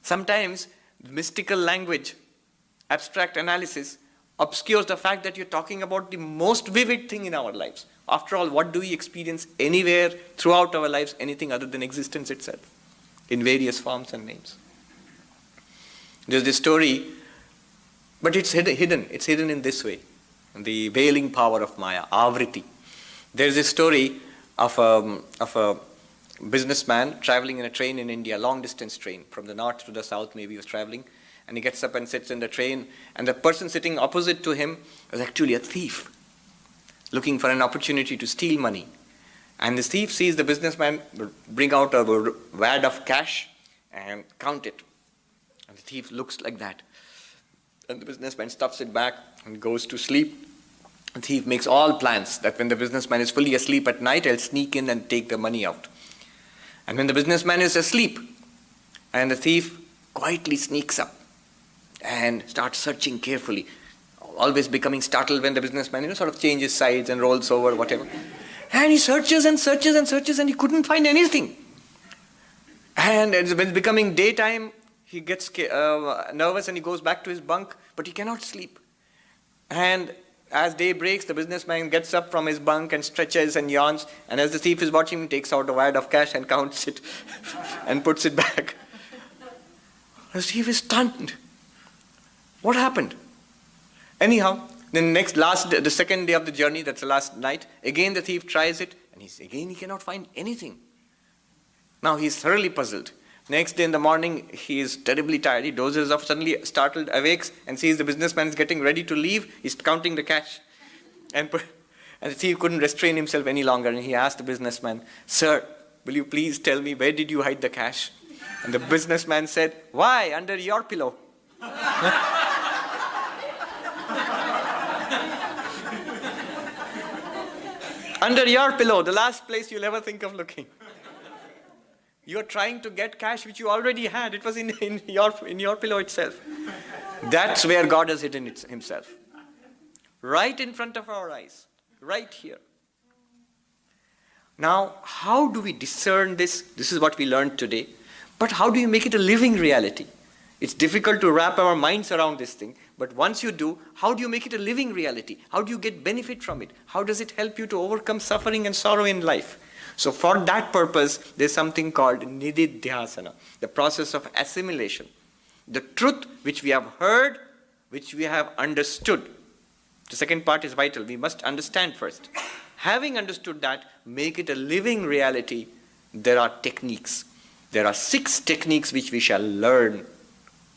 Sometimes mystical language, abstract analysis, obscures the fact that you're talking about the most vivid thing in our lives. After all, what do we experience anywhere throughout our lives, anything other than existence itself, in various forms and names? There's this story, but it's hidden. It's hidden in this way. The veiling power of Maya, Avriti. There's this story of a businessman traveling in a train in India, long distance train, from the north to the south maybe he was traveling, and he gets up and sits in the train, and the person sitting opposite to him was actually a thief, looking for an opportunity to steal money. And the thief sees the businessman bring out a wad of cash and count it. And the thief looks like that. And the businessman stuffs it back and goes to sleep. The thief makes all plans that when the businessman is fully asleep at night, I'll sneak in and take the money out. And when the businessman is asleep, and the thief quietly sneaks up and starts searching carefully, always becoming startled when the businessman sort of changes sides and rolls over, whatever. And he searches and searches and searches, and he couldn't find anything. And when it's becoming daytime, he gets nervous and he goes back to his bunk, but he cannot sleep. And as day breaks, the businessman gets up from his bunk and stretches and yawns, and as the thief is watching him, takes out a wad of cash and counts it and puts it back. The thief is stunned. What happened? Anyhow, the second day of the journey, that's the last night, again the thief tries it, and he cannot find anything. Now he's thoroughly puzzled. Next day in the morning, he is terribly tired. He dozes off, suddenly startled, awakes, and sees the businessman is getting ready to leave. He's counting the cash. And the thief couldn't restrain himself any longer, and he asked the businessman, "Sir, will you please tell me, where did you hide the cash?" And the businessman said, "Why? Under your pillow." Under your pillow, the last place you'll ever think of looking. You're trying to get cash which you already had. It was in your pillow itself. That's where God has hidden himself. Right in front of our eyes. Right here. Now, how do we discern this? This is what we learned today. But how do you make it a living reality? It's difficult to wrap our minds around this thing. But once you do, how do you make it a living reality? How do you get benefit from it? How does it help you to overcome suffering and sorrow in life? So for that purpose, there's something called nididhyasana, the process of assimilation. The truth which we have heard, which we have understood. The second part is vital. We must understand first. Having understood that, make it a living reality. There are techniques. There are 6 techniques which we shall learn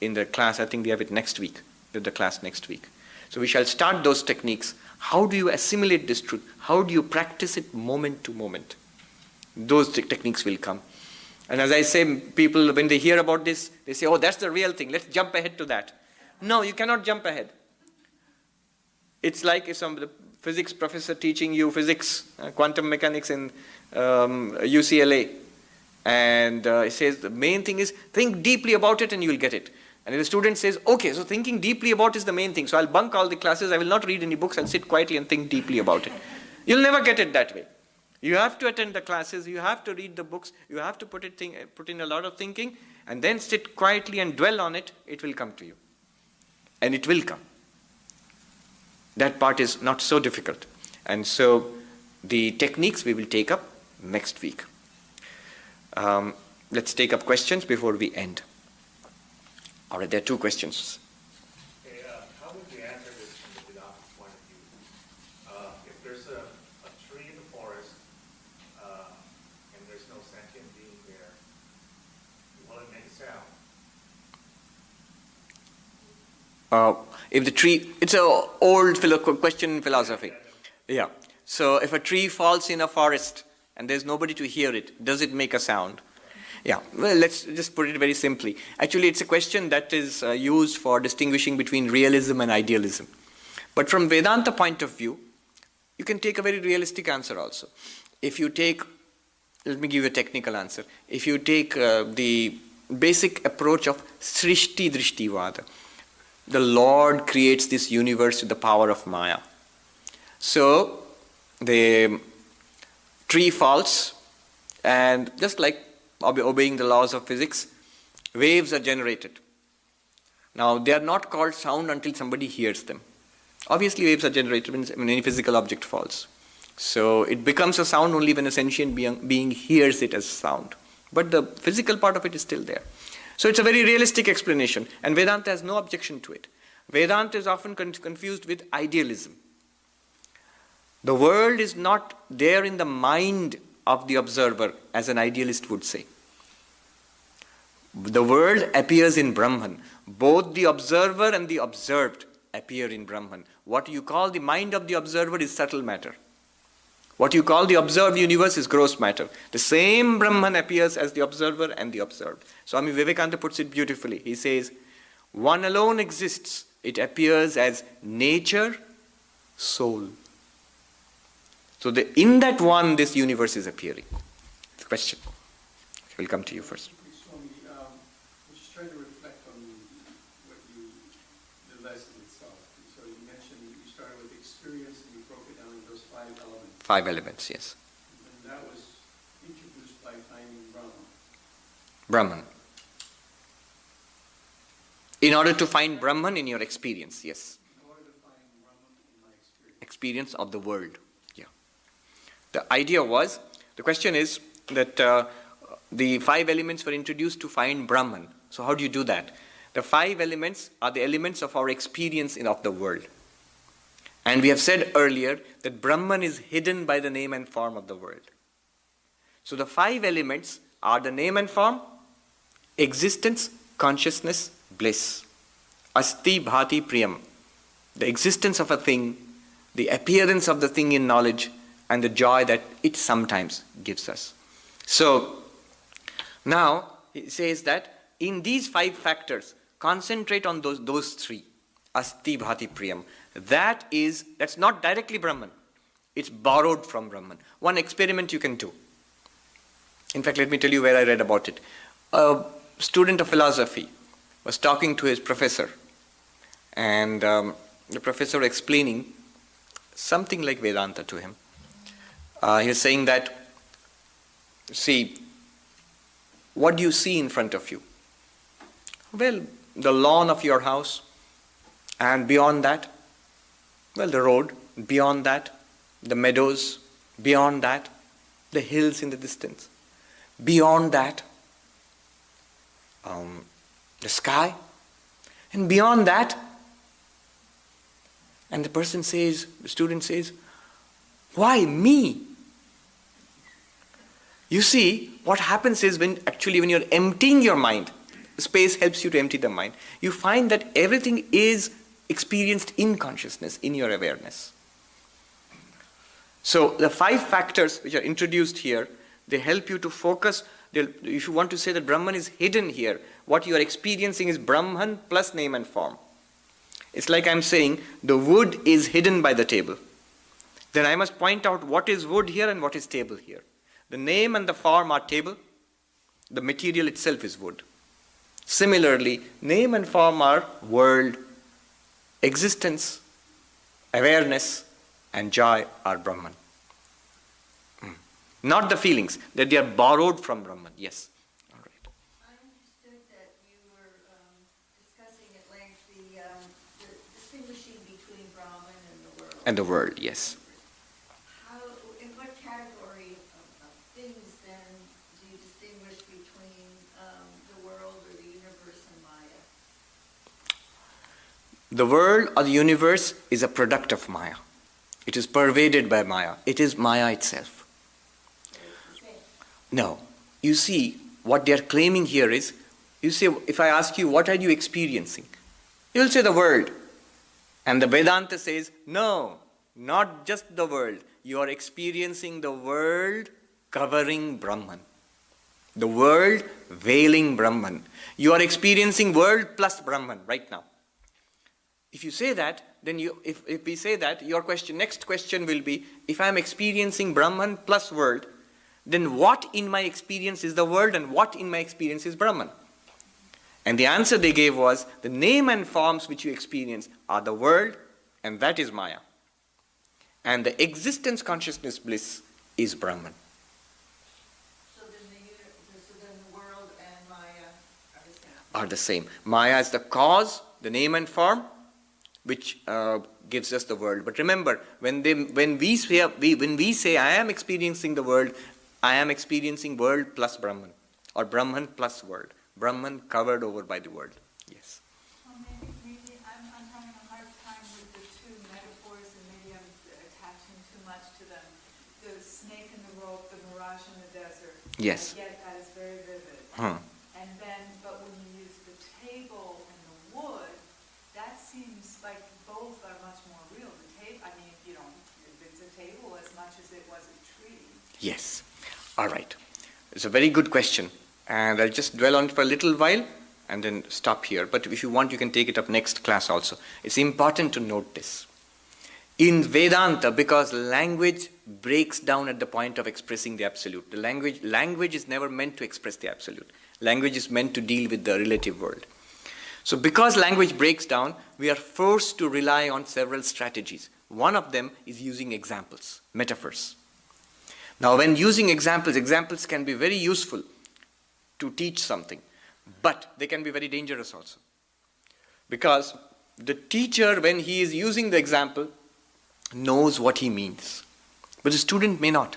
in the class. I think we have it next week, with the class next week. So we shall start those techniques. How do you assimilate this truth? How do you practice it moment to moment? Those techniques will come. And as I say, people, when they hear about this, they say, "Oh, that's the real thing. Let's jump ahead to that." No, you cannot jump ahead. It's like if the physics professor teaching you physics, quantum mechanics in UCLA, and he says the main thing is think deeply about it and you will get it. And if the student says, "Okay, so thinking deeply about is the main thing, so I'll bunk all the classes, I will not read any books, I'll sit quietly and think deeply about it." You'll never get it that way. You have to attend the classes, you have to read the books, you have to put in a lot of thinking, and then sit quietly and dwell on it, it will come to you. And it will come. That part is not so difficult. And so the techniques we will take up next week. Let's take up questions before we end. All right, there are 2 questions. How would you answer this from the Vedanta point of view? If there's a tree in the forest and there's no sentient being there, will it make a sound? If the tree, it's an old question in philosophy. Yeah. So if a tree falls in a forest and there's nobody to hear it, does it make a sound? Yeah, well, let's just put it very simply. Actually, it's a question that is used for distinguishing between realism and idealism. But from Vedanta point of view, you can take a very realistic answer also. If you take, let me give you a technical answer. If you take the basic approach of Srishti Drishtivada, the Lord creates this universe with the power of Maya. So, the tree falls, and just like obeying the laws of physics, waves are generated. Now, they are not called sound until somebody hears them. Obviously, waves are generated when any physical object falls. So, it becomes a sound only when a sentient being hears it as sound. But the physical part of it is still there. So, it's a very realistic explanation, and Vedanta has no objection to it. Vedanta is often confused with idealism. The world is not there in the mind of the observer, as an idealist would say. The world appears in Brahman. Both the observer and the observed appear in Brahman. What you call the mind of the observer is subtle matter. What you call the observed universe is gross matter. The same Brahman appears as the observer and the observed. Swami Vivekananda puts it beautifully. He says, one alone exists. It appears as nature, soul. So in that one, this universe is appearing. The question. We'll come to you first. Swami, I'm just trying to reflect on the lesson itself. So you mentioned you started with experience and you broke it down into those 5 elements. 5 elements, yes. And that was introduced by finding Brahman. Brahman. In order to find Brahman in your experience, yes. In order to find Brahman in my experience. Experience of the world. Yeah. The idea was, the question is that the 5 elements were introduced to find Brahman. So how do you do that? The 5 elements are the elements of our experience of the world. And we have said earlier that Brahman is hidden by the name and form of the world. So the 5 elements are the name and form, existence, consciousness, bliss. Asti, bhati, priyam. The existence of a thing, the appearance of the thing in knowledge, and the joy that it sometimes gives us. So now it says that in these 5 factors, concentrate on those 3. Asti, bhati, priyam. That's not directly Brahman. It's borrowed from Brahman. One experiment you can do. In fact, let me tell you where I read about it. A student of philosophy was talking to his professor, and the professor was explaining something like Vedanta to him. He was saying that, see, what do you see in front of you? Well, the lawn of your house, and beyond that, well, the road, beyond that, the meadows, beyond that, the hills in the distance, beyond that, the sky, and beyond that. And the student says, why me? You see, what happens is when you're emptying your mind, space helps you to empty the mind, you find that everything is experienced in consciousness, in your awareness. So the 5 factors which are introduced here, they help you to focus. If you want to say that Brahman is hidden here, what you are experiencing is Brahman plus name and form. It's like I'm saying the wood is hidden by the table. Then I must point out what is wood here and what is table here. The name and the form are table. The material itself is wood. Similarly, name and form are world, existence, awareness, and joy are Brahman. Not the feelings, that they are borrowed from Brahman. Yes. All right. I understood that you were discussing at length the distinguishing between Brahman and the world. And the world, yes. In what category of things then do you distinguish between the world or the universe and Maya? The world or the universe is a product of Maya. It is pervaded by Maya. It is Maya itself. No. You see, what they are claiming here is, you say, if I ask you, what are you experiencing? You will say the world. And the Vedanta says, no, not just the world. You are experiencing the world covering Brahman. The world veiling Brahman. You are experiencing world plus Brahman right now. If you say that, then if we say that, your next question will be, if I am experiencing Brahman plus world, then what in my experience is the world and what in my experience is Brahman? And the answer they gave was, the name and forms which you experience are the world, and that is Maya. And the existence consciousness bliss is Brahman. So then the world and Maya are the same? Are the same. Maya is the cause, the name and form, which gives us the world. But remember, when we say I am experiencing the world, I am experiencing world plus Brahman, or Brahman plus world. Brahman covered over by the world. Yes. Well, maybe I'm having a hard time with the 2 metaphors, and maybe I'm attaching too much to them. The snake and the rope, the mirage in the desert. Yes. Yet that is very vivid. And then, but when you use the table and the wood, that seems like both are much more real. The table, I mean, it's a table as much as it was a tree. Yes. All right. It's a very good question. And I'll just dwell on it for a little while and then stop here. But if you want, you can take it up next class also. It's important to note this. In Vedanta, because language breaks down at the point of expressing the absolute. The language is never meant to express the absolute. Language is meant to deal with the relative world. So because language breaks down, we are forced to rely on several strategies. One of them is using examples, metaphors. Now when using examples can be very useful to teach something. But they can be very dangerous also. Because the teacher, when he is using the example, knows what he means. But the student may not.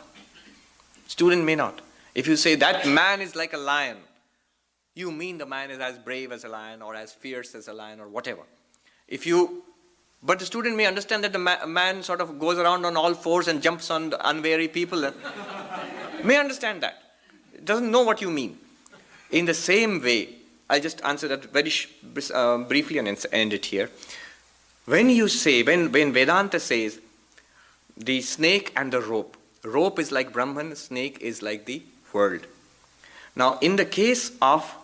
Student may not. If you say that man is like a lion, you mean the man is as brave as a lion or as fierce as a lion or whatever. But the student may understand that the man sort of goes around on all fours and jumps on the unwary people. May understand that. Doesn't know what you mean. In the same way, I'll just answer that very briefly and end it here. When Vedanta says the snake and the rope is like Brahman, snake is like the world. Now, in the case of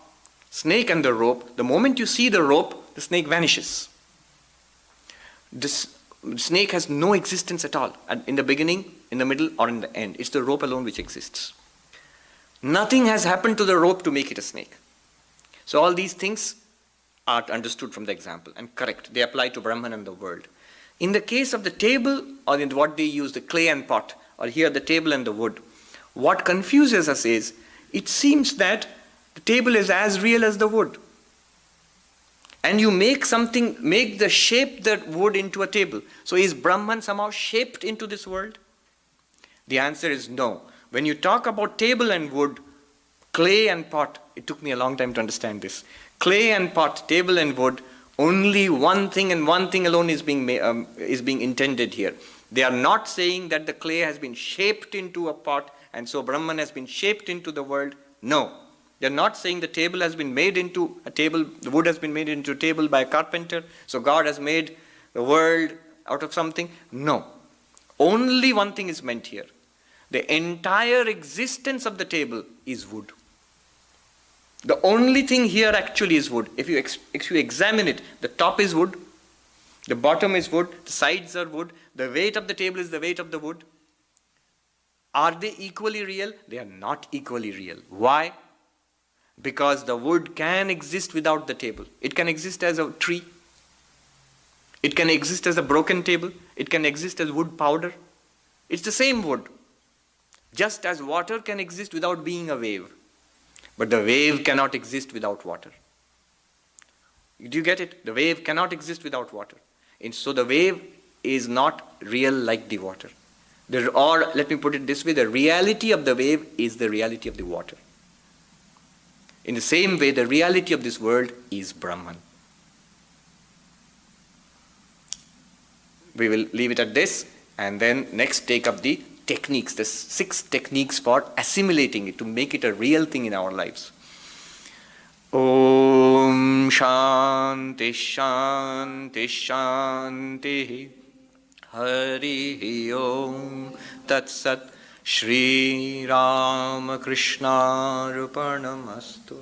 snake and the rope, the moment you see the rope, the snake vanishes. This snake has no existence at all, in the beginning, in the middle, or in the end. It's the rope alone which exists. Nothing has happened to the rope to make it a snake. So all these things are understood from the example and correct. They apply to Brahman and the world. In the case of the table, or in what they use, the clay and pot, or here the table and the wood, what confuses us is, it seems that the table is as real as the wood. And you make the shape the wood into a table. So is Brahman somehow shaped into this world? The answer is no. When you talk about table and wood, clay and pot, it took me a long time to understand this. Clay and pot, table and wood, only one thing and one thing alone is being intended here. They are not saying that the clay has been shaped into a pot and so Brahman has been shaped into the world. No. They are not saying the table has been made into a table, the wood has been made into a table by a carpenter, so God has made the world out of something. No. Only one thing is meant here. The entire existence of the table is wood. The only thing here actually is wood. If you examine it, the top is wood, the bottom is wood, the sides are wood, the weight of the table is the weight of the wood. Are they equally real? They are not equally real. Why? Because the wood can exist without the table. It can exist as a tree. It can exist as a broken table. It can exist as wood powder. It's the same wood. Just as water can exist without being a wave. But the wave cannot exist without water. Do you get it? The wave cannot exist without water. And so the wave is not real like the water. Or let me put it this way, the reality of the wave is the reality of the water. In the same way, the reality of this world is Brahman. We will leave it at this and then next take up the techniques, the 6 techniques for assimilating it, to make it a real thing in our lives. Om Shanti Shanti Shanti Hari Om Tat Sat Shri Ramakrishna Arpanamastu.